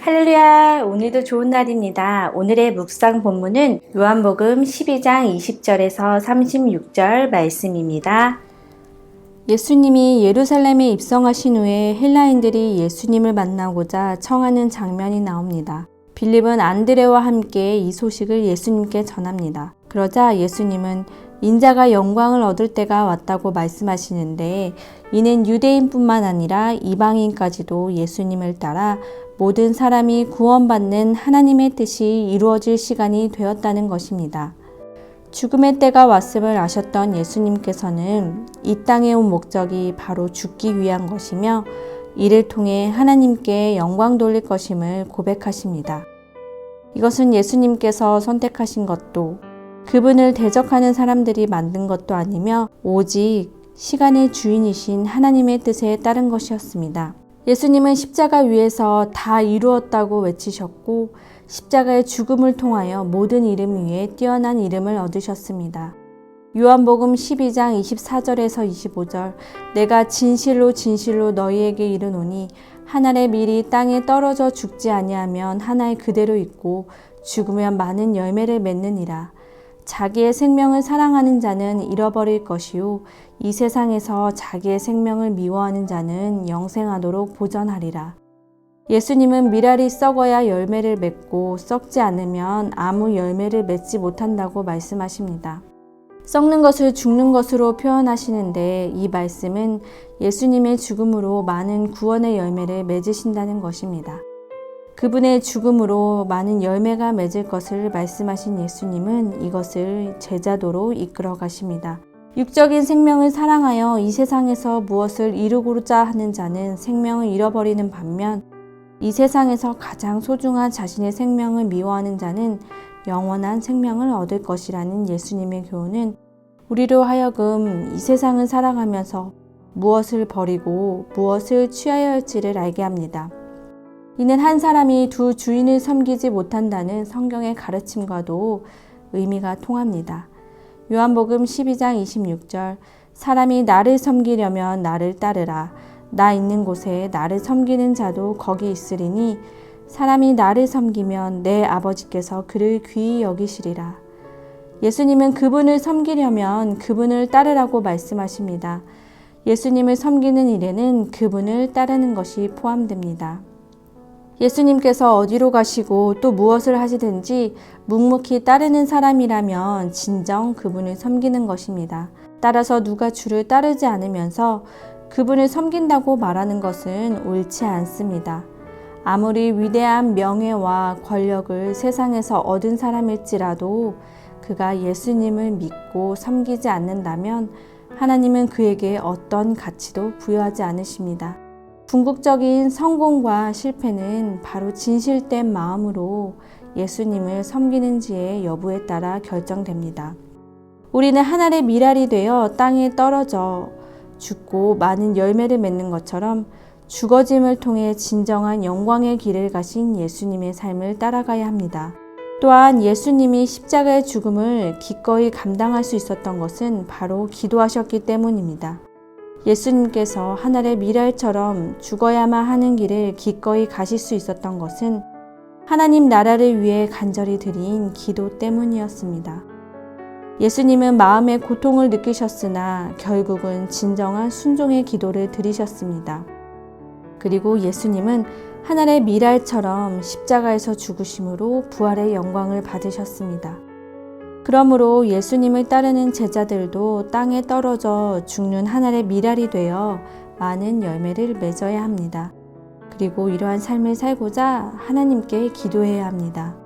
할렐루야, 오늘도 좋은 날입니다. 오늘의 묵상 본문은 요한복음 12장 20절에서 36절 말씀입니다. 예수님이 예루살렘에 입성하신 후에 헬라인들이 예수님을 만나고자 청하는 장면이 나옵니다. 빌립은 안드레와 함께 이 소식을 예수님께 전합니다. 그러자 예수님은 인자가 영광을 얻을 때가 왔다고 말씀하시는데, 이는 유대인뿐만 아니라 이방인까지도 예수님을 따라 모든 사람이 구원받는 하나님의 뜻이 이루어질 시간이 되었다는 것입니다. 죽음의 때가 왔음을 아셨던 예수님께서는 이 땅에 온 목적이 바로 죽기 위한 것이며, 이를 통해 하나님께 영광 돌릴 것임을 고백하십니다. 이것은 예수님께서 선택하신 것도, 그분을 대적하는 사람들이 만든 것도 아니며 오직 시간의 주인이신 하나님의 뜻에 따른 것이었습니다. 예수님은 십자가 위에서 다 이루었다고 외치셨고, 십자가의 죽음을 통하여 모든 이름 위에 뛰어난 이름을 얻으셨습니다. 요한복음 12장 24절에서 25절, 내가 진실로 진실로 너희에게 이르노니 한 알의 밀이 땅에 떨어져 죽지 아니하면 한 알 그대로 있고 죽으면 많은 열매를 맺느니라. 자기의 생명을 사랑하는 자는 잃어버릴 것이요 이 세상에서 자기의 생명을 미워하는 자는 영생하도록 보전하리라. 예수님은 밀알이 썩어야 열매를 맺고 썩지 않으면 아무 열매를 맺지 못한다고 말씀하십니다. 썩는 것을 죽는 것으로 표현하시는데, 이 말씀은 예수님의 죽음으로 많은 구원의 열매를 맺으신다는 것입니다. 그분의 죽음으로 많은 열매가 맺을 것을 말씀하신 예수님은 이것을 제자도로 이끌어 가십니다. 육적인 생명을 사랑하여 이 세상에서 무엇을 이루고자 하는 자는 생명을 잃어버리는 반면, 이 세상에서 가장 소중한 자신의 생명을 미워하는 자는 영원한 생명을 얻을 것이라는 예수님의 교훈은 우리로 하여금 이 세상을 살아가면서 무엇을 버리고 무엇을 취하여야 할지를 알게 합니다. 이는 한 사람이 두 주인을 섬기지 못한다는 성경의 가르침과도 의미가 통합니다. 요한복음 12장 26절, 사람이 나를 섬기려면 나를 따르라. 나 있는 곳에 나를 섬기는 자도 거기 있으리니 사람이 나를 섬기면 내 아버지께서 그를 귀히 여기시리라. 예수님은 그분을 섬기려면 그분을 따르라고 말씀하십니다. 예수님을 섬기는 일에는 그분을 따르는 것이 포함됩니다. 예수님께서 어디로 가시고 또 무엇을 하시든지 묵묵히 따르는 사람이라면 진정 그분을 섬기는 것입니다. 따라서 누가 주를 따르지 않으면서 그분을 섬긴다고 말하는 것은 옳지 않습니다. 아무리 위대한 명예와 권력을 세상에서 얻은 사람일지라도 그가 예수님을 믿고 섬기지 않는다면 하나님은 그에게 어떤 가치도 부여하지 않으십니다. 궁극적인 성공과 실패는 바로 진실된 마음으로 예수님을 섬기는지의 여부에 따라 결정됩니다. 우리는 한 알의 밀알이 되어 땅에 떨어져 죽고 많은 열매를 맺는 것처럼 죽어짐을 통해 진정한 영광의 길을 가신 예수님의 삶을 따라가야 합니다. 또한 예수님이 십자가의 죽음을 기꺼이 감당할 수 있었던 것은 바로 기도하셨기 때문입니다. 예수님께서 한 알의 밀알처럼 죽어야만 하는 길을 기꺼이 가실 수 있었던 것은 하나님 나라를 위해 간절히 드린 기도 때문이었습니다. 예수님은 마음의 고통을 느끼셨으나 결국은 진정한 순종의 기도를 드리셨습니다. 그리고 예수님은 한 알의 밀알처럼 십자가에서 죽으심으로 부활의 영광을 받으셨습니다. 그러므로 예수님을 따르는 제자들도 땅에 떨어져 죽는 한 알의 밀알이 되어 많은 열매를 맺어야 합니다. 그리고 이러한 삶을 살고자 하나님께 기도해야 합니다.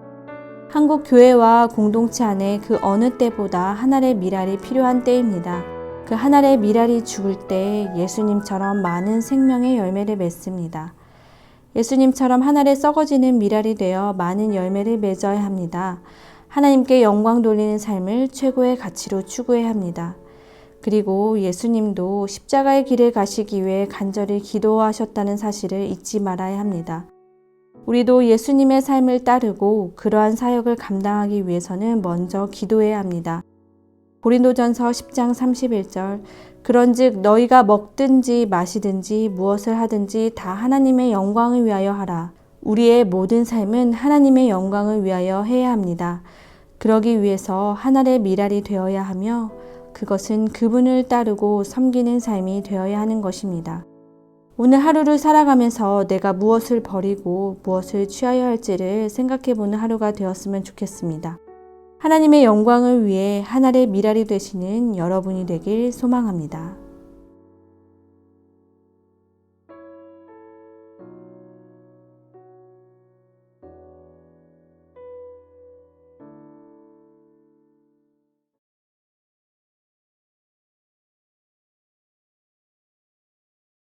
한국 교회와 공동체 안에 그 어느 때보다 한 알의 밀알이 필요한 때입니다. 그 한 알의 밀알이 죽을 때 예수님처럼 많은 생명의 열매를 맺습니다. 예수님처럼 한 알에 썩어지는 밀알이 되어 많은 열매를 맺어야 합니다. 하나님께 영광 돌리는 삶을 최고의 가치로 추구해야 합니다. 그리고 예수님도 십자가의 길을 가시기 위해 간절히 기도하셨다는 사실을 잊지 말아야 합니다. 우리도 예수님의 삶을 따르고 그러한 사역을 감당하기 위해서는 먼저 기도해야 합니다. 고린도전서 10장 31절, 그런즉 너희가 먹든지 마시든지 무엇을 하든지 다 하나님의 영광을 위하여 하라. 우리의 모든 삶은 하나님의 영광을 위하여 해야 합니다. 그러기 위해서 하늘의 미랄이 되어야 하며 그것은 그분을 따르고 섬기는 삶이 되어야 하는 것입니다. 오늘 하루를 살아가면서 내가 무엇을 버리고 무엇을 취하여 할지를 생각해보는 하루가 되었으면 좋겠습니다. 하나님의 영광을 위해 하늘의 미랄이 되시는 여러분이 되길 소망합니다.